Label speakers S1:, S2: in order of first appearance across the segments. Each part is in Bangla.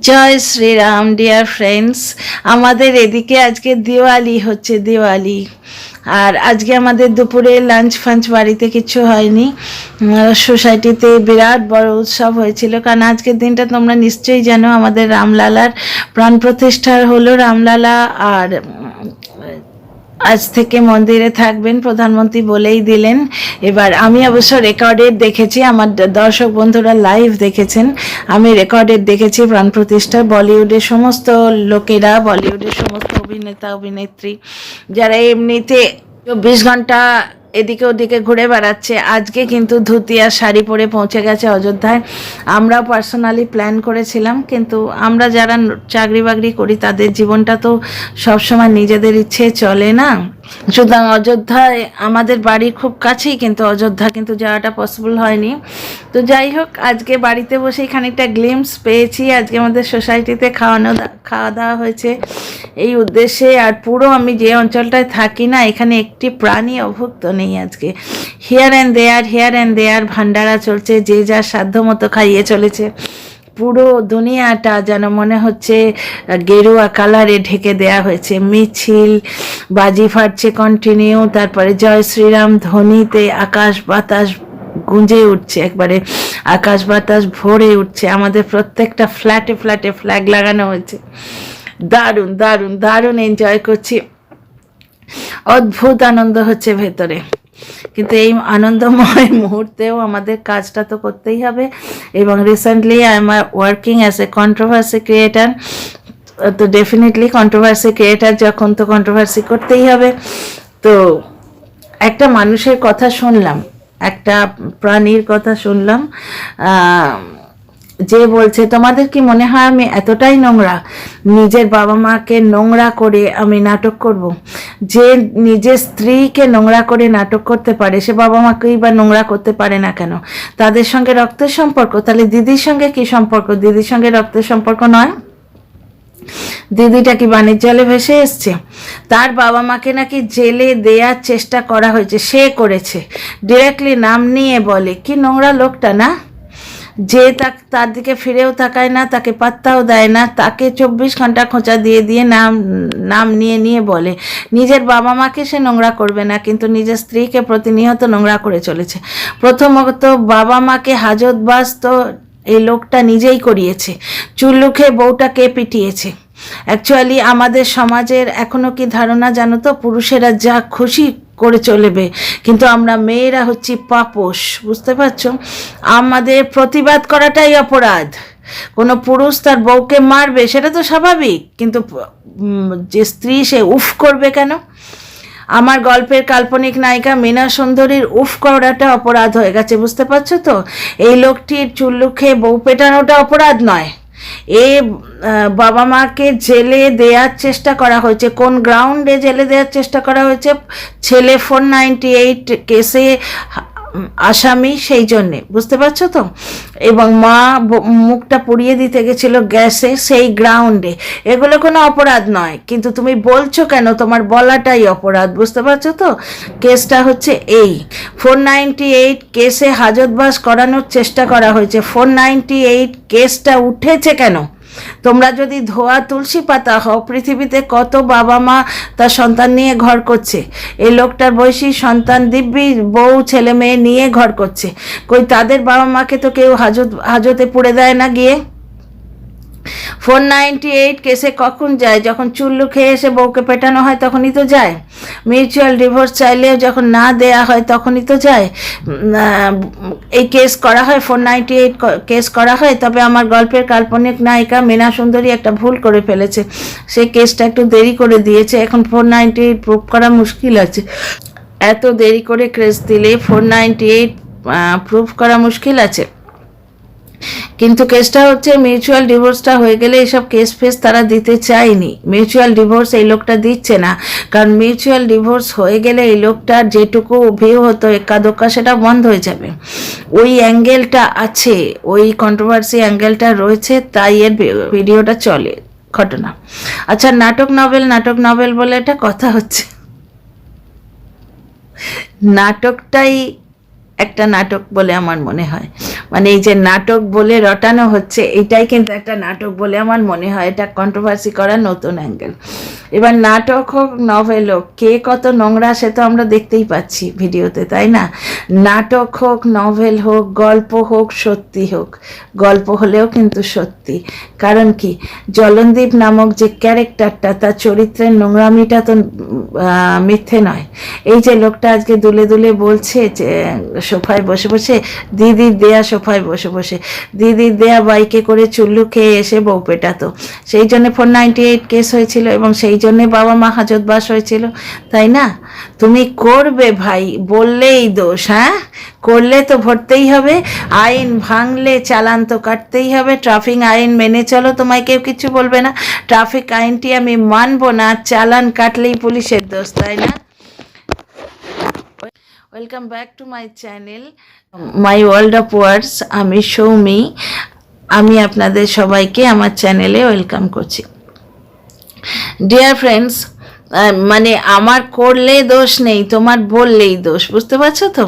S1: জয় শ্রীরাম ডিয়ার ফ্রেন্ডস। আমাদের এদিকে আজকে দিওয়ালি হচ্ছে, দিওয়ালি। আর আজকে আমাদের দুপুরে লাঞ্চ ফাঞ্চ বাড়িতে কিছু হয়নি। সোসাইটিতে বিরাট বড় উৎসব হয়েছিল, কারণ আজকের দিনটা তোমরা নিশ্চয়ই জানো আমাদের রামলালার প্রাণ প্রতিষ্ঠার হলো। রামলালা আর আজ থেকে মন্দিরে থাকবেন, প্রধানমন্ত্রী বলেই দিলেন। এবার আমি অবশ্য রেকর্ডেড দেখেছি, আমার দর্শক বন্ধুরা লাইভ দেখেছেন, আমি রেকর্ডেড দেখেছি প্রাণ প্রতিষ্ঠা। বলিউডের সমস্ত লোকেরা, বলিউডের সমস্ত অভিনেতা অভিনেত্রী যারা এমনিতে 24 ঘন্টা এদিকে ওদিকে ঘুরে বেড়াচ্ছে, আজকে কিন্তু ধুতি আর শাড়ি পরে পৌঁছে গেছে অযোধ্যায়। আমরাও পার্সোনালি প্ল্যান করেছিলাম, কিন্তু আমরা যারা চাকরি বাকরি করি তাদের জীবনটা তো সবসময় নিজেদের ইচ্ছে চলে না। সুতরাং অযোধ্যায় আমাদের বাড়ির খুব কাছেই, কিন্তু অযোধ্যা কিন্তু যাওয়াটা পসিবল হয়নি। তো যাই হোক, আজকে বাড়িতে বসেই খানিকটা গ্লিমস পেয়েছি। আজকে আমাদের সোসাইটিতে খাওয়া দাওয়া হয়েছে এই উদ্দেশ্যে। আর পুরো আমি যে অঞ্চলটায় থাকি না, এখানে একটি প্রাণী অভুক্ত নেই আজকে। হিয়ার অ্যান্ড দেয়ার ভান্ডারা চলছে, যে যার সাধ্য মতো খাইয়ে চলেছে। পুরো দুনিয়াটা যেন মনে হচ্ছে গেরুয়া কালারে ঢেকে দেয়া হয়েছে। মিছিল, বাজি ফাটছে কন্টিনিউ, তারপরে জয় শ্রীরাম ধ্বনিতে আকাশ বাতাস গুঁজে উঠছে, একবারে আকাশ বাতাস ভরে উঠছে। আমাদের প্রত্যেকটা ফ্ল্যাটে ফ্ল্যাটে ফ্ল্যাগ লাগানো হয়েছে। দারুণ দারুণ দারুণ এনজয় করছি, অদ্ভুত আনন্দ হচ্ছে ভেতরে। কিন্তু এই আনন্দময় মুহূর্তেও আমাদের কাজটা তো করতেই হবে। এবং recently I am working as a controversy creator. তো ডেফিনেটলি কন্ট্রোভার্সি ক্রিয়েটার যখন, তো কন্ট্রোভার্সি করতেই হবে। তো একটা মানুষের কথা শুনলাম, একটা প্রাণীর কথা শুনলাম, যে বলছে, তোমাদের কি মনে হয় আমি এতটাই নোংরা, নিজের বাবা মাকে নোংরা করে আমি নাটক করব? যে নিজের স্ত্রীকে নোংরা করে নাটক করতে পারে, সে বাবা মাকেই বা নোংরা করতে পারে না কেন? তাদের সঙ্গে রক্তের সম্পর্ক, তাহলে দিদির সঙ্গে কি সম্পর্ক? দিদির সঙ্গে রক্তের সম্পর্ক নয়। দিদিটা কি বাণিজ্য জলে ভেসে এসছে? তার বাবা মাকে নাকি জেলে দেওয়ার চেষ্টা করা হয়েছে, সে করেছে, ডিরেক্টলি নাম নিয়ে বলে। কি নোংরা লোকটা না, যে তার দিকে ফিরেও তাকায় না, তাকে পাত্তাও দেয় না, তাকে 24 ঘন্টা খোঁচা দিয়ে দিয়ে নাম নিয়ে নিয়ে বলে। নিজের বাবা মাকে সে নোংরা করবে না, কিন্তু নিজের স্ত্রীকে প্রতিনিয়ত নোংরা করে চলেছে। প্রথমত বাবা মাকে হাজতবাস তো এই লোকটা নিজেই করিয়েছে। চুল্লুখে বউটা কে পিটিয়েছে? অ্যাকচুয়ালি আমাদের সমাজের এখনো কি ধারণা জানো তো, পুরুষেরা যা খুশি করে চলবে, কিন্তু আমরা মেয়েরা হচ্ছি পাপোশ, বুঝতে পারছো? আমাদের প্রতিবাদ করাটাই অপরাধ। কোনো পুরুষ তার বউকে মারবে সেটা তো স্বাভাবিক, কিন্তু যে স্ত্রী সে উফ করবে কেন? আমার গল্পের কাল্পনিক নায়িকা মীনা সুন্দরীর উফ করাটা অপরাধ হয়ে গেছে, বুঝতে পারছো তো? এই লোকটির চুল্লু খেয়ে বউ পেটানোটা অপরাধ নয়। এ বাবা মাকে জেলে দেওয়ার চেষ্টা করা হয়েছে। কোন গ্রাউন্ডে জেলে দেওয়ার চেষ্টা করা হয়েছে? ছেলে 498 কেসে আসামি, সেই জন্যে, বুঝতে পারছো তো? এবং মা মুখটা পুড়িয়ে দিতে গেছিল গ্যাসে, সেই গ্রাউন্ডে। এগুলো কোনো অপরাধ নয়, কিন্তু তুমি বলছো কেন? তোমার বলাটাই অপরাধ, বুঝতে পারছো তো? কেসটা হচ্ছে এই 498 কেসে হাজতবাস করানোর চেষ্টা করা হয়েছে। 498 কেসটা উঠেছে কেন? তোমরা যদি ধোয়া তুলসী পাতা হও, পৃথিবীতে কত বাবা মা তার সন্তান নিয়ে ঘর করছে। এই লোকটার বয়সী সন্তান দিব্যি বউ ছেলে মেয়ে নিয়ে ঘর করছে। কই তাদের বাবা মাকে তো কেউ হাজতে পুড়ে দেয় না গিয়ে। 498 কেসে কখন যায়? যখন চুল্লু খেয়ে এসে বউকে পেটানো হয় তখনই তো যায়। মিউচুয়াল ডিভোর্স চাইলেও যখন না দেয়া হয় তখনই তো যায়। এই কেস করা হয়, 498 কেস করা হয়। তবে আমার গল্পের কাল্পনিক নায়িকা মীনা সুন্দরী একটা ভুল করে ফেলেছে, সেই কেসটা একটু দেরি করে দিয়েছে। এখন 498 প্রুভ করা মুশকিল আছে। এত দেরি করে কেস দিলে 498 প্রুভ করা মুশকিল আছে। কিন্তু কেসটা হচ্ছে মিউচুয়াল ডিভোর্সটা হয়ে গেলে এসব কেস ফেস তারা দিতে চায়নি। মিউচুয়াল ডিভোর্স এই লোকটা দিচ্ছে না, কারণ মিউচুয়াল ডিভোর্স হয়ে গেলে এই লোকটার যেটুকু ভিউ হতো এক্কা দোক্কা সেটা বন্ধ হয়ে যাবে। ওই অ্যাঙ্গেলটা আছে, ওই কন্ট্রোভার্সি অ্যাঙ্গেলটা রয়েছে, তাই এর ভিডিওটা চলে ঘটনা। আচ্ছা, নাটক নভেল বলে একটা কথা হচ্ছে, নাটকটাই একটা নাটক বলে আমার মনে হয়। মানে এই যে নাটক বলে রটানো হচ্ছে, এটাই কিন্তু একটা নাটক বলে আমার মনে হয়। এটা কন্ট্রোভার্সি করার নতুন অ্যাঙ্গেল। এবার নাটক হোক নভেল হোক, কে কত নোংরা সে তো আমরা দেখতেই পাচ্ছি ভিডিওতে, তাই না? নাটক হোক নভেল হোক, গল্প হোক সত্যি হোক, গল্প হলেও কিন্তু সত্যি। কারণ কি, জলনদীপ নামক যে ক্যারেক্টারটা, তার চরিত্রের নোংরামিটা তো মিথ্যে নয়। এই যে লোকটা আজকে দুলে দুলে বলছে যে সোফায় বসে বসে, দিদির দেয়া সোফায় বসে বসে, দিদির দেয়া বাইকে করে চুল্লু খেয়ে এসে বউ পেটাতো, সেই জন্য 498 কেস হয়েছিল এবং সেই জন্যে বাবা মা হাজতবাস হয়েছিল, তাই না? তুমি করবে ভাই, বললেই দোষ, হ্যাঁ? করলে তো ভরতেই হবে, আইন ভাঙলে চালান তো কাটতেই হবে। ট্রাফিক আইন মেনে চলো, তোমায় কেউ কিছু বলবে না। ট্রাফিক আইনটি আমি মানবো না, চালান কাটলেই পুলিশের দোষ, তাই না? Welcome back to my channel, my world of words. আমি সৌমি, আমি আপনাদের সবাইকে আমার চ্যানেলে ওয়েলকাম করছি। ডিয়ার ফ্রেন্ডস, মানে আমার করলে দোষ নেই, তোমার বললেই দোষ, বুঝতে পারছো তো?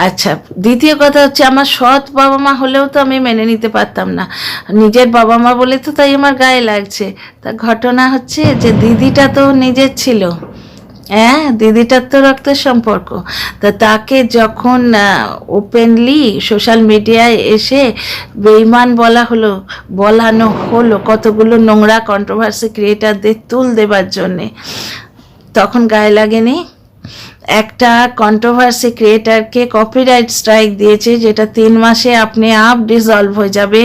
S1: আচ্ছা, দ্বিতীয় কথা হচ্ছে, আমার সৎ বাবা মা হলেও তো আমি মেনে নিতে পারতাম না, নিজের বাবা মা বলে তো তাই আমার গায়ে লাগছে। তা ঘটনা হচ্ছে যে দিদিটা তো নিজের ছিল, হ্যাঁ, দিদিটার তো রক্তের সম্পর্ক। তা তাকে যখন ওপেনলি সোশ্যাল মিডিয়ায় এসে বেঈমান বলানো হলো কতগুলো নোংরা কন্ট্রোভার্সি ক্রিয়েটারদের তুল দেবার জন্যে, তখন গায়ে লাগেনি? একটা কন্ট্রোভার্সি ক্রিয়েটারকে কপিরাইট স্ট্রাইক দিয়েছে, যেটা 3 মাসে আপনি আপ ডিসলভ হয়ে যাবে।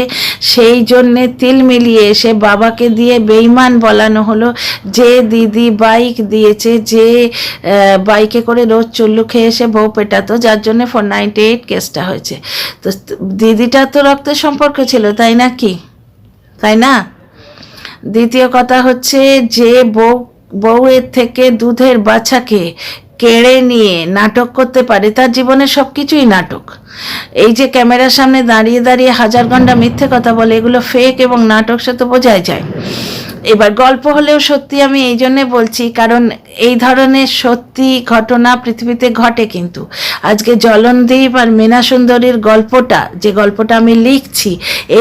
S1: সেই জন্যে তিল মিলিয়ে এসে বাবাকে দিয়ে বেঈমান বলানো হলো, যে দিদি বাইক দিয়েছে, যে বাইকে করে রোজ চুল্লু খেয়ে এসে বউ পেটাতো, যার জন্য 498 কেসটা হয়েছে। তো দিদিটা তো রক্তের সম্পর্ক ছিল, তাই না? কি তাই না? দ্বিতীয় কথা হচ্ছে, যে বউয়ের থেকে দুধের বাচ্চাকে কেড়ে নিয়ে নাটক করতে পারে, তার জীবনে সব কিছুই নাটক। এই যে ক্যামেরার সামনে দাঁড়িয়ে দাঁড়িয়ে হাজার ঘন্টা মিথ্যে কথা বলে, এগুলো ফেক এবং নাটক, সে তো বোঝাই যায়। এবার গল্প হলেও সত্যি আমি এই জন্যে বলছি, কারণ এই ধরনের সত্যি ঘটনা পৃথিবীতে ঘটে। কিন্তু আজকে জলনদীপ আর মীনা সুন্দরীর গল্পটা, যে গল্পটা আমি লিখছি,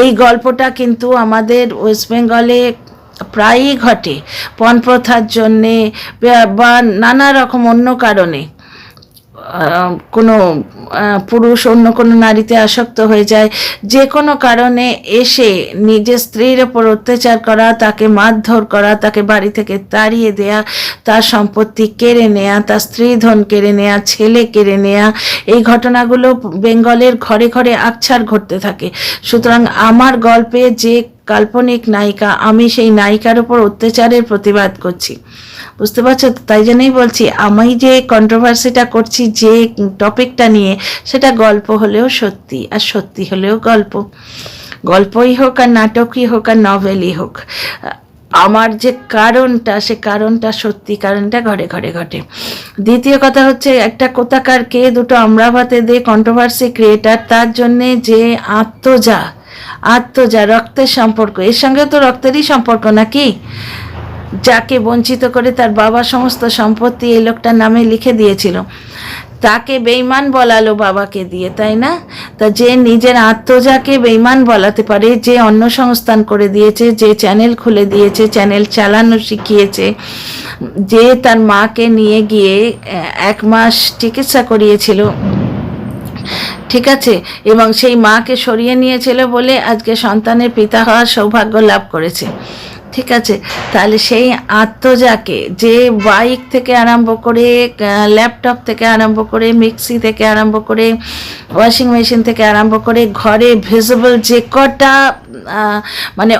S1: এই গল্পটা কিন্তু আমাদের ওয়েস্ট বেঙ্গলে প্রায়ই ঘটে, পণপ্রথার জন্যে বা নানা রকম অন্য কারণে। কোনো পুরুষ অন্য কোনো নারীতে আসক্ত হয়ে যায়, যে কোনো কারণে এসে নিজের স্ত্রীর ওপর অত্যাচার করা, তাকে মারধর করা, তাকে বাড়ি থেকে তাড়িয়ে দেয়া, তার সম্পত্তি কেড়ে নেয়া, তার স্ত্রীধন কেড়ে নেয়া, ছেলে কেড়ে নেয়া, এই ঘটনাগুলো বেঙ্গলের ঘরে ঘরে আকছার ঘটতে থাকে। সুতরাং আমার গল্পে যে কাল্পনিক নায়িকা, আমি সেই নায়িকার ওপর অত্যাচারের প্রতিবাদ করছি, বুঝতে পারছো? তাই জন্যই বলছি, আমি যে কন্ট্রোভার্সিটা করছি যে টপিকটা নিয়ে, সেটা গল্প হলেও সত্যি, আর সত্যি হলেও গল্প। গল্পই হোক আর নাটকই হোক আর নভেলই হোক, আমার যে কারণটা, সে কারণটা সত্যি, কারণটা ঘরে ঘরে ঘটে। দ্বিতীয় কথা হচ্ছে, একটা কোথাকার কে দুটো আমরা ভাতে দে কন্ট্রোভার্সি ক্রিয়েটার, তার জন্যে যে আত্মজা রক্তের সম্পর্ক, এর সঙ্গে তো রক্তেরই সম্পর্ক নাকি, যাকে বঞ্চিত করে তার বাবা সমস্ত সম্পত্তি এই লোকটার নামে লিখে দিয়েছিল, তাকে বেঈমান বলালো বাবাকে দিয়ে, তাই না? তা যে নিজের আত্মজাকে বেঈমান বলাতে পারে, যে অন্য সংস্থান করে দিয়েছে, যে চ্যানেল খুলে দিয়েছে, চ্যানেল চালানো শিখিয়েছে, যে তার মাকে নিয়ে গিয়ে 1 মাস চিকিৎসা করিয়েছিল, ঠিক আছে, এবং সেই মাকে সরিয়ে নিয়েছিল বলে আজকে সন্তানের পিতা হওয়ার সৌভাগ্য লাভ করেছে, ঠিক আছে? তাহলে সেই আত্মজাকে, যে বাইক থেকে আরম্ভ করে, ল্যাপটপ থেকে আরম্ভ করে, মিক্সি থেকে আরম্ভ করে, ওয়াশিং মেশিন থেকে আরম্ভ করে, ঘরে ভিজিবল যে কটা মানে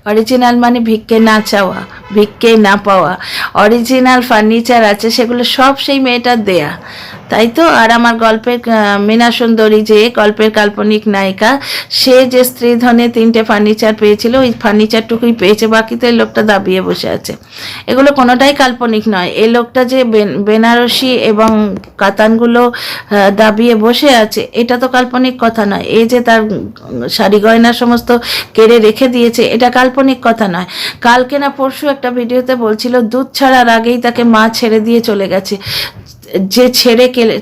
S1: অরিজিনাল মানে ভিক্ষে না চাওয়া, ভিক্ষে না পাওয়া অরিজিনাল ফার্নিচার আছে, সেগুলো সব সেই মেয়েটার দেয়া, তাই তো? আর আমার গল্পের মীনা সুন্দরী, যে গল্পের কাল্পনিক নায়িকা, সে যে স্ত্রীধনে 3টে ফার্নিচার পেয়েছিল, ওই ফার্নিচারটুকুই পেয়েছে, বাকি তো এই লোকটা দাবিয়ে বসে আছে। এগুলো কোনোটাই কাল্পনিক নয়। এই লোকটা যে বেনারসি এবং কাতানগুলো দাবিয়ে বসে আছে, এটা তো কাল্পনিক কথা নয়। এই যে তার শাড়ি গয়না সমস্ত কেড়ে রেখে দিয়েছে, এটা কাল্পনিক কথা নয়। কালকে না পরশু একটা ভিডিওতে বলছিল, দুধ ছাড়ার আগেই তাকে মা ছেড়ে দিয়ে চলে গেছে। যে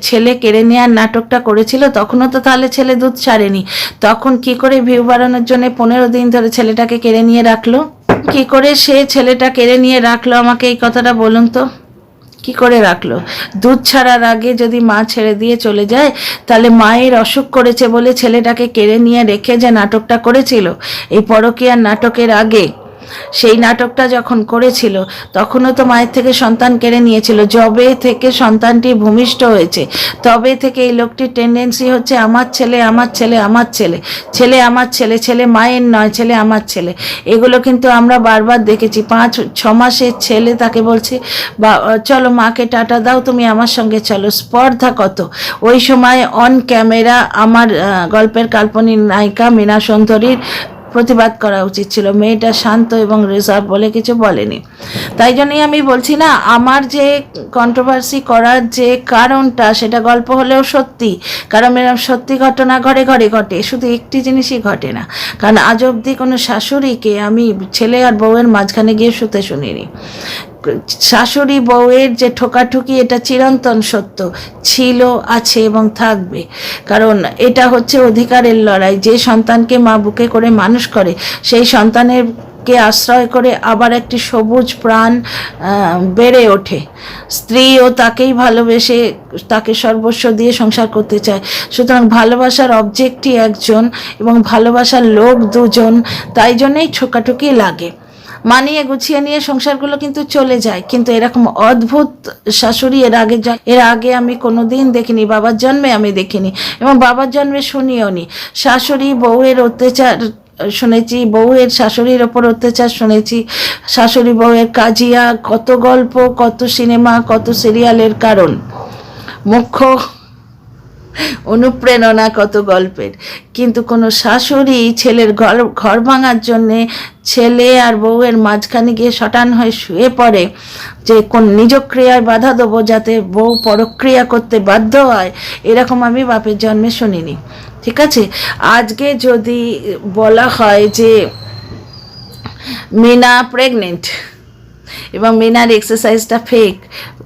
S1: ছেলে কেড়ে নেওয়ার নাটকটা করেছিল তখনও তো তাহলে ছেলে দুধ ছাড়েনি, তখন কি করে ভিউ বাড়ানোর জন্য 15 দিন ধরে ছেলেটাকে কেড়ে নিয়ে রাখলো? কি করে সে ছেলেটা কেড়ে নিয়ে রাখলো আমাকে এই কথাটা বলুন তো, কি করে রাখলো? দুধ ছাড়ার আগে যদি মা ছেড়ে দিয়ে চলে যায়, তাহলে মায়ের অসুখ করেছে বলে ছেলেটাকে কেড়ে নিয়ে রেখে যে নাটকটা করেছিল এই পরকীয়ার নাটকের আগে, সেই নাটকটা যখন করেছিল তখনও তো মায়ের থেকে সন্তান কেড়ে নিয়েছিল। যবে থেকে সন্তানটি ভূমিষ্ঠ হয়েছে তবে থেকে এই লোকটির টেন্ডেন্সি হচ্ছে আমার ছেলে আমার ছেলে আমার ছেলে, ছেলে আমার ছেলে, ছেলে মায়ের নয়, ছেলে আমার ছেলে। এগুলো কিন্তু আমরা বারবার দেখেছি। 5-6 মাসের ছেলে তাকে বলছে বা চলো মাকে টাটা দাও, তুমি আমার সঙ্গে চলো। স্পর্ধা কত! ওই সময় অন ক্যামেরা আমার গল্পের কাল্পনিক নায়িকা মীনা সুন্দরীর প্রতিবাদ করা উচিত ছিল। মেয়েটা শান্ত এবং রিজার্ভ বলে কিছু বলেনি। তাই জন্যই আমি বলছি না, আমার যে কন্ট্রোভার্সি করার যে কারণটা সেটা গল্প হলেও সত্যি, কারণ এরকম সত্যি ঘটনা ঘরে ঘরে ঘটে, শুধু একটি জিনিসই ঘটে না। কারণ আজ অবধি কোনো শাশুড়িকে আমি ছেলে আর বউয়ের মাঝখানে গিয়ে শুতে শুনিনি। শাশুড়ি বউয়ের যে ঠোকাঠুকি, এটা চিরন্তন সত্য, ছিল, আছে এবং থাকবে। কারণ এটা হচ্ছে অধিকারের লড়াই। যে সন্তানকে মা বুকে করে মানুষ করে, সেই সন্তানের কে আশ্রয় করে আবার একটি সবুজ প্রাণ বেড়ে ওঠে। স্ত্রীও তাকেই ভালোবেসে তাকে সর্বস্ব দিয়ে সংসার করতে চায়। সুতরাং ভালোবাসার অবজেক্টই একজন এবং ভালোবাসার লোক দুজন। তাই জন্যই ঠোকাঠুকি লাগে। মানিয়ে গুছিয়ে নিয়ে সংসারগুলো কিন্তু চলে যায়, কিন্তু এরকম অদ্ভুত শাশুড়ি এর আগে আমি কোনোদিন দেখিনি। বাবার জন্মে আমি দেখিনি এবং বাবার জন্মে শুনিও নি। শাশুড়ি বউয়ের অত্যাচার শুনেছি, বউয়ের শাশুড়ির ওপর অত্যাচার শুনেছি, শাশুড়ি বউয়ের কাজিয়া, কত গল্প, কত সিনেমা, কত সিরিয়ালের কারণ, মুখ্য অনুপ্রেরণা কত গল্পের। কিন্তু কোনো শাশুড়ি ছেলের ঘর ভাঙার জন্যে ছেলে আর বউয়ের মাঝখানে গিয়ে শটান হয়ে শুয়ে পড়ে যে কোন নিজক্রিয়ায় বাধা দেবো যাতে বউ পরক্রিয়া করতে বাধ্য হয়, এরকম আমি বাপের জন্মে শুনিনি। ঠিক আছে, আজকে যদি বলা হয় যে মীনা প্রেগনেন্ট এবং মীনার এক্সারসাইজটা ফেক,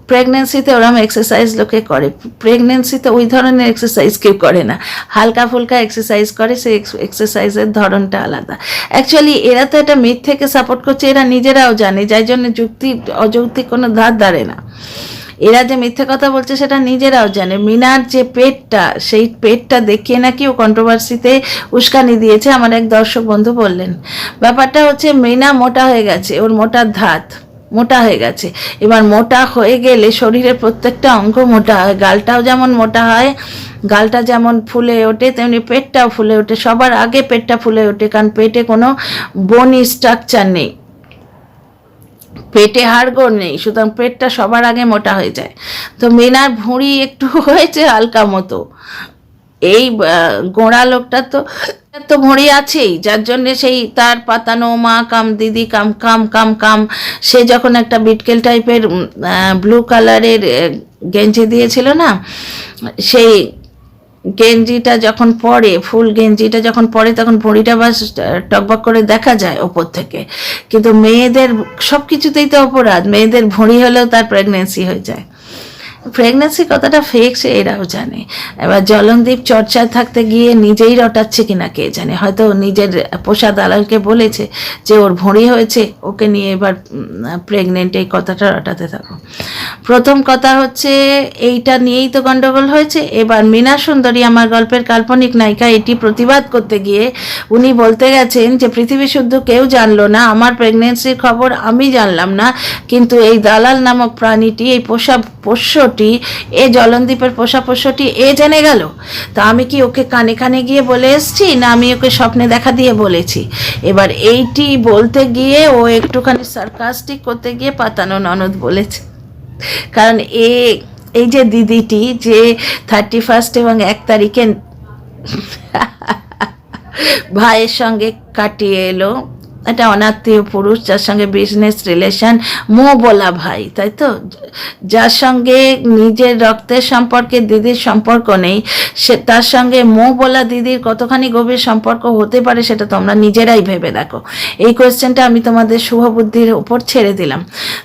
S1: প্রেগনেন্সিতে ওরকম এক্সারসাইজ লোকে করে, প্রেগনেন্সিতে ওই ধরনের এক্সারসাইজ কেউ করে না, হালকা ফুলকা এক্সারসাইজ করে, সেই এক্সারসাইজের ধরনটা আলাদা। অ্যাকচুয়ালি এরা তো এটা মিথ থেকে সাপোর্ট করছে, এরা নিজেরাও জানে, যাই জন্য যুক্তি অযৌক্তিক কোনো ধার ধারে না। এরা যে মিথ্যে কথা বলছে সেটা নিজেরাও জানে। মিনার যে পেটটা, সেই পেটটা দেখিয়ে নাকি ও কন্ট্রোভার্সিতে উস্কানি দিয়েছে, আমার এক দর্শক বন্ধু বললেন। ব্যাপারটা হচ্ছে মিনা মোটা হয়ে গেছে, ওর মোটার ধাত মোটা হয়ে গেছে। এবার মোটা হয়ে গেলে শরীরের প্রত্যেকটা অঙ্গ মোটা হয়, গালটাও যেমন মোটা হয়, গালটা যেমন ফুলে ওঠে তেমনি পেটটাও ফুলে ওঠে। সবার আগে পেটটা ফুলে ওঠে, কারণ পেটে কোনো বোনি স্ট্রাকচার নেই, পেটে হাড়গোড় নেই, সুতরাং পেটটা সবার আগে মোটা হয়ে যায়। তো মিনার ভুঁড়ি একটু হয়েছে হালকা মতো, এই গোঁড়া লোকটা তো ভুঁড়ি আছেই, যার জন্যে সেই তার পাতানো মা কাম দিদি কাম কাম কাম কাম, সে যখন একটা বিটকেল টাইপের ব্লু কালারের গেঞ্জি দিয়েছিল না, সেই গেঞ্জিটা যখন পরে, ফুল গেঞ্জিটা যখন পরে, তখন ভুঁড়িটা বাস টকবক করে দেখা যায় ওপর থেকে। কিন্তু মেয়েদের সব কিছুতেই তো অপরাধ, মেয়েদের ভুঁড়ি হলেও তার প্রেগনেন্সি হয়ে যায়। প্রেগনেন্সি কথাটা ফেক, সে এরাও জানে। এবার জলনদীপ চর্চায় থাকতে গিয়ে নিজেই রটাচ্ছে কিনা কে জানে, হয়তো নিজের পোষা দালালকে বলেছে যে ওর ভুঁড়ি হয়েছে, ওকে নিয়ে এবার প্রেগনেন্ট, এই কথাটা রটাতে থাকো। প্রথম কথা হচ্ছে এইটা নিয়েই তো গন্ডগোল হয়েছে। এবার মীনা সুন্দরী, আমার গল্পের কাল্পনিক নায়িকা, এটি প্রতিবাদ করতে গিয়ে উনি বলতে গেছেন যে পৃথিবী শুদ্ধ কেউ জানলো না, আমার প্রেগনেন্সির খবর আমি জানলাম না, কিন্তু এই দালাল নামক প্রাণীটি, এই পোষ্যটি, এ জলনদীপের পোষ্যটি এ জেনে গেল। তা আমি কি ওকে কানে কানে গিয়ে বলে এসছি, না আমি ওকে স্বপ্নে দেখা দিয়ে বলেছি? এবার এইটি বলতে গিয়ে ও একটুখানি সার্কাস্টিক করতে গিয়ে পাতানো ননদ বলেছে। কারণ এই যে দিদিটি যে 31 এবং 1 তারিখে ভাইয়ের সঙ্গে কাটিয়ে এলো, একটা অনাত্মীয় পুরুষ যার সঙ্গে বিজনেস রিলেশন, মো বলা ভাই, তাই তো, যার সঙ্গে নিজের রক্তের সম্পর্কে দিদির সম্পর্ক নেই, সে তার সঙ্গে মো বলা দিদির কতখানি গভীর সম্পর্ক হতে পারে সেটা তোমরা নিজেরাই ভেবে দেখো। এই কোয়েশ্চেনটা আমি তোমাদের শুভবুদ্ধির উপর ছেড়ে দিলাম।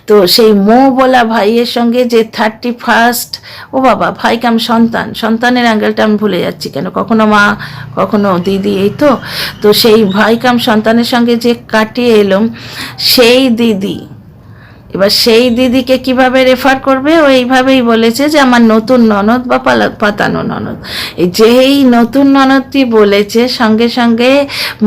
S1: তো সেই মো বলা ভাইয়ের সঙ্গে যে 31st, ও বাবা ভাই কাম সন্তানের অ্যাঙ্গেলটা আমি ভুলে যাচ্ছি কেন, কখনো মা কখনো দিদি, এই তো। তো সেই ভাই কাম সন্তানের সঙ্গে যে কাটিয়ে এলাম, সেই দিদি, এবার সেই দিদিকে কিভাবে রেফার করবে? ও এইভাবেই বলেছে যে আমার নতুন ননদ বা পাতানো ননদ। যেই নতুন ননদটি বলেছে, সঙ্গে সঙ্গে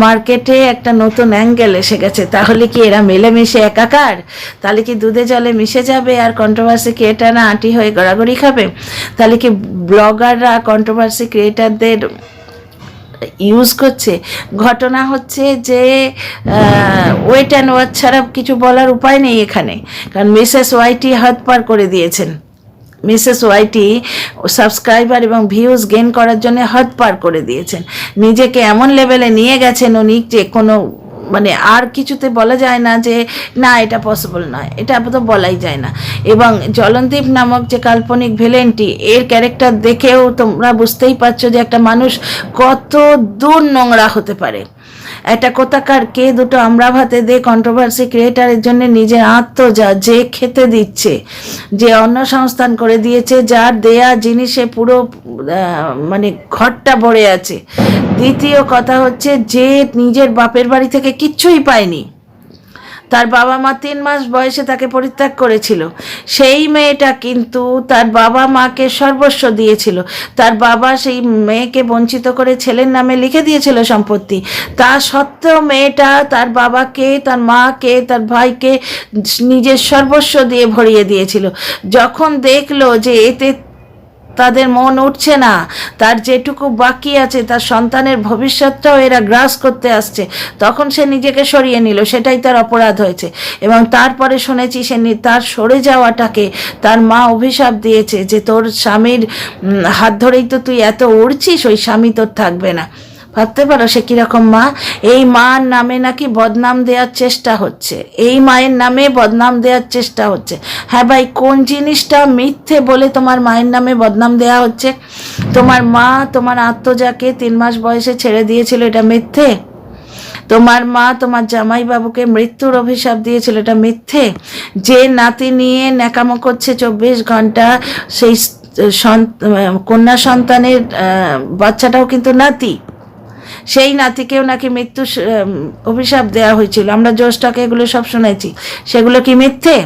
S1: মার্কেটে একটা নতুন অ্যাঙ্গেল এসে গেছে। তাহলে কি এরা মিলেমিশে একাকার? তাহলে কি দুধে জলে মিশে যাবে আর কন্ট্রোভার্সি ক্রিয়েটাররা আঁটি হয়ে গড়াগড়ি খাবে? তাহলে কি ব্লগাররা কন্ট্রোভার্সি ক্রিয়েটারদের ইউজ করছে? ঘটনা হচ্ছে যে ওয়েট অ্যান্ড ওয়াচ ছাড়া কিছু বলার উপায় নেই এখানে, কারণ মিসেস ওয়াইটি হাত পার করে দিয়েছেন। মিসেস ওয়াইটি সাবস্ক্রাইবার এবং ভিউজ গেইন করার জন্য হাত পার করে দিয়েছেন, নিজেকে এমন লেভেলে নিয়ে গেছেন উনি যে কোনো মানে আর কিছুতে বলা যায় না যে না এটা পসিবল নয়, এটা তো বলাই যায় না। এবং জলনদীপ নামক যে কাল্পনিক ভিলেনটি, এর ক্যারেক্টার দেখেও তোমরা বুঝতেই পারছো যে একটা মানুষ কত দূর নোংরা হতে পারে। একটা কোথাকার কে দুটো আমরা ভাতে দিয়ে কন্ট্রোভার্সি ক্রিয়েটারের জন্য নিজের আত্মযা যে খেতে দিচ্ছে, যে অন্ন সংস্থান করে দিয়েছে, যার দেয়া জিনিসে পুরো মানে ঘরটা ভরে আছে। দ্বিতীয় কথা হচ্ছে যে নিজের বাপের বাড়ি থেকে কিচ্ছুই পায়নি, তার বাবা মা 3 মাস বয়সে তাকে পরিত্যাগ করেছিল। সেই মেয়েটা কিন্তু তার বাবা মাকে সর্বস্ব দিয়েছিল, তার বাবা সেই মেয়েকে বঞ্চিত করে ছেলের নামে লিখে দিয়েছিল সম্পত্তি। তা সত্ত্বেও মেয়েটা তার বাবাকে, তার মাকে, তার ভাইকে নিজের সর্বস্ব দিয়ে ভরিয়ে দিয়েছিল। যখন দেখলো যে এতে তাদের মন উঠছে না, তার যেটুকু বাকি আছে তার সন্তানের ভবিষ্যৎটাও এরা গ্রাস করতে আসছে, তখন সে নিজেকে সরিয়ে নিল। সেটাই তার অপরাধ হয়েছে। এবং তারপরে শুনেছি সে তার সরে যাওয়াটাকে তার মা অভিশাপ দিয়েছে যে তোর স্বামীর হাত ধরেই তো তুই এত উড়ছিস, ওই স্বামী তোর থাকবে না। ভাবতে পারো সে কিরকম মা। এই মার নামে নাকি বদনাম দেওয়ার চেষ্টা হচ্ছে, এই মায়ের নামে বদনাম দেওয়ার চেষ্টা হচ্ছে। হ্যাঁ ভাই, কোন জিনিসটা মিথ্যে বলে তোমার মায়ের নামে বদনাম দেওয়া হচ্ছে? তোমার মা তোমার আত্মজাকে 3 মাস বয়সে ছেড়ে দিয়েছিল, এটা মিথ্যে? তোমার মা তোমার জামাইবাবুকে মৃত্যুর অভিশাপ দিয়েছিল, এটা মিথ্যে? যে নাতি নিয়ে ন্যাকামো করছে 24 ঘন্টা, সেই কন্যা সন্তানের বাচ্চাটাও কিন্তু নাতি, সেই নাতিকেও নাকি মৃত্যু অভিশাপ দেওয়া হয়েছিল। আমরা জোশটাকে এগুলো সব শুনেছি, সেগুলো কি মিথ্যে?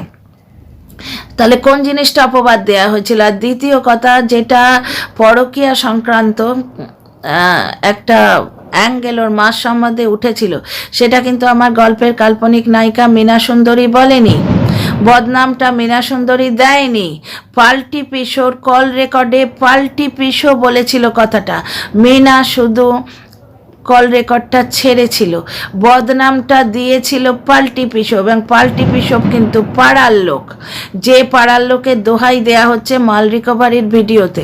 S1: তাহলে কোন জিনিসটা অপবাদ দেওয়া হয়েছিল? আর দ্বিতীয় কথা, যেটা পরকীয়া সংক্রান্ত একটা অ্যাঙ্গেল ওর মার সম্বন্ধে উঠেছিল, সেটা কিন্তু আমার গল্পের কাল্পনিক নায়িকা মীনা সুন্দরী বলেনি, বদনামটা মীনা সুন্দরী দেয়নি। পাল্টি পিসোর কল রেকর্ডে পাল্টি পিসো বলেছিল কথাটা, মীনা শুধু কল রেকর্ডটা ছেড়েছিল, বদনামটা দিয়েছিল পাল্টি পিসব। এবং পাল্টি পিসব কিন্তু পাড়ার লোক, যে পাড়ার লোকের দোহাই দেয়া হচ্ছে মাল রিকভারির ভিডিওতে।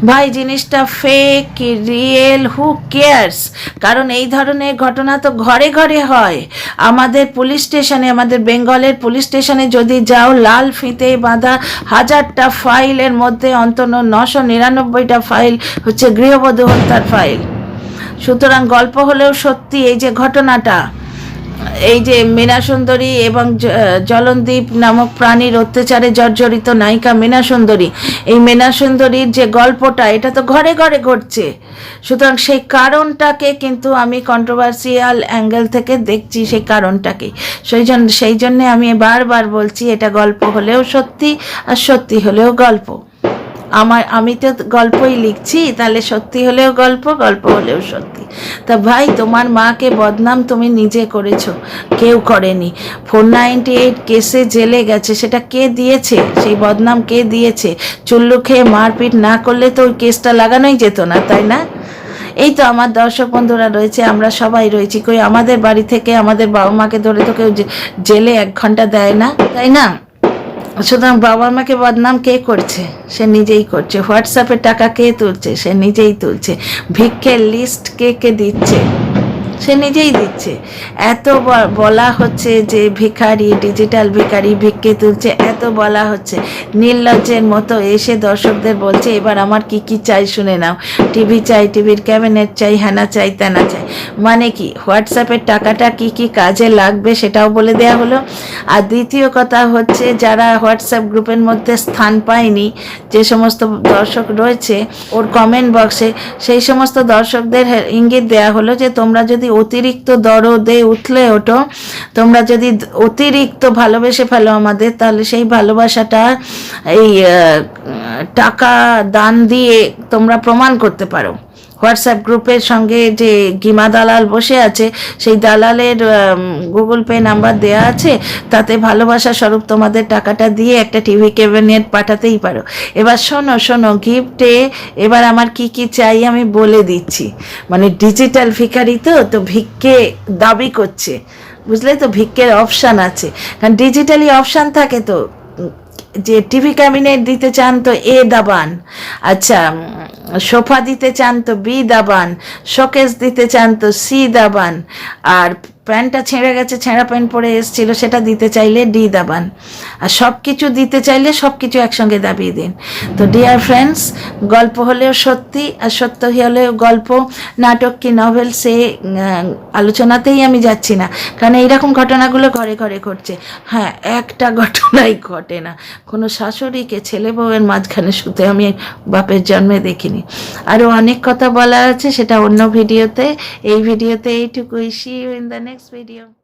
S1: ভাই জিনিসটা ফেক কি রিয়েল, হু কেয়ার্স? কারণ এই ধরনের ঘটনা তো ঘরে ঘরে হয়। আমাদের পুলিশ স্টেশনে, আমাদের বেঙ্গলের পুলিশ স্টেশনে যদি যাও, লাল ফিতে বাঁধা 1000টা ফাইলের মধ্যে অন্তত 999টা ফাইল হচ্ছে গৃহবধূ হত্যার ফাইল। সুতরাং গল্প হলেও সত্যি এই যে ঘটনাটা, এই যে মীনা সুন্দরী এবং জলনদীপ নামক প্রাণীর অত্যাচারে জর্জরিত নায়িকা মীনা সুন্দরী, এই মীনা সুন্দরীর যে গল্পটা, এটা তো ঘরে ঘরে ঘটছে। সুতরাং সেই কারণটাকে কিন্তু আমি কন্ট্রোভার্সিয়াল অ্যাঙ্গেল থেকে দেখছি, সেই কারণটাকে। সেই জন্যে আমি বারবার বলছি এটা গল্প হলেও সত্যি, আর সত্যি হলেও গল্প। আমি তো গল্পই লিখছি, তাহলে সত্যি হলেও গল্প, গল্প হলেও সত্যি। তা ভাই, তোমার মাকে বদনাম তুমি নিজে করেছো, কেউ করেনি। 498 কেসে জেলে গেছে, সেটা কে দিয়েছে? সেই বদনাম কে দিয়েছে? চুল্লু খেয়ে মারপিট না করলে তো ওই কেসটা লাগানোই যেত না, তাই না? এই তো আমার দর্শক বন্ধুরা রয়েছে, আমরা সবাই রয়েছি, কই আমাদের বাড়ি থেকে আমাদের বাবা মাকে ধরে তো কেউ জেলে 1 ঘন্টা দেয় না, তাই না? সুতরাং বাবা মাকে বদনাম কে করছে? সে নিজেই করছে। হোয়াটসঅ্যাপে টাকা কে তুলছে? সে নিজেই তুলছে। ভিক্ষের লিস্ট কে কে দিচ্ছে? সে নিজেই দিচ্ছে। এত বলা হচ্ছে যে ভিখারি, ডিজিটাল ভিখারি, ভিক্ষে তুলছে, এত বলা হচ্ছে, নির্লজ্জের মতো এসে দর্শকদের বলছে এবার আমার কি কি চাই শুনে নাও, টিভি চাই, টিভির ক্যাবিনেট চাই, হ্যানা চাই, ত্যানা চাই। মানে কি হোয়াটসঅ্যাপের টাকাটা কি কি কাজে লাগবে সেটাও বলে দেয়া হলো। আর দ্বিতীয় কথা হচ্ছে যারা হোয়াটসঅ্যাপ গ্রুপের মধ্যে স্থান পায়নি, যে সমস্ত দর্শক রয়েছে ওর কমেন্ট বক্সে, সেই সমস্ত দর্শকদের ইঙ্গিত দেয়া হলো যে তোমরা যদি অতিরিক্ত দরদে উঠলে ওঠো, তোমরা যদি অতিরিক্ত ভালোবেসে ফেলো আমাদের, তাহলে সেই ভালোবাসাটা এই টাকা দান দিয়ে তোমরা প্রমাণ করতে পারো। হোয়াটসঅ্যাপ গ্রুপের সঙ্গে যে গিমা দালাল বসে আছে, সেই দালালের গুগল পে নাম্বার দেয়া আছে, তাতে ভালোবাসা স্বরূপ তোমাদের টাকাটা দিয়ে একটা টিভি ক্যাবিনেট পাঠাতেই পারো। এবার শোনো গিফটে এবার আমার কি কি চাই আমি বলে দিচ্ছি। মানে ডিজিটাল ভিখারি তো ভিক্ষে দাবি করছে, বুঝলে তো, ভিক্ষের অপশান আছে, কারণ ডিজিটালি অপশান থাকে তো। যে টিভি ক্যাবিনেট দিতে চান তো এ দাবান, আচ্ছা সোফা দিতে চান তো বি দাবান, শোকেস দিতে চান তো সি দাবান, আর প্যান্টটা ছেঁড়ে গেছে, ছেঁড়া প্যান্ট পরে এসেছিল, সেটা দিতে চাইলে ডি দাবান, আর সব কিছু দিতে চাইলে সব কিছু একসঙ্গে দাবিয়ে দিন। তো ডিয়ার ফ্রেন্ডস, গল্প হলেও সত্যি, আর সত্য হলেও গল্প, নাটক কি নভেল, সে আলোচনাতেই আমি যাচ্ছি না, কারণ এইরকম ঘটনাগুলো ঘরে ঘরে ঘটছে। হ্যাঁ, একটা ঘটনাই ঘটে না, কোনো শাশুড়িকে ছেলে বউয়ের মাঝখানে শুতে আমি বাপের জন্মে দেখিনি। আরও অনেক কথা বলার আছে, সেটা অন্য ভিডিওতে। এই ভিডিওতে এইটুকুই। See you in the next video.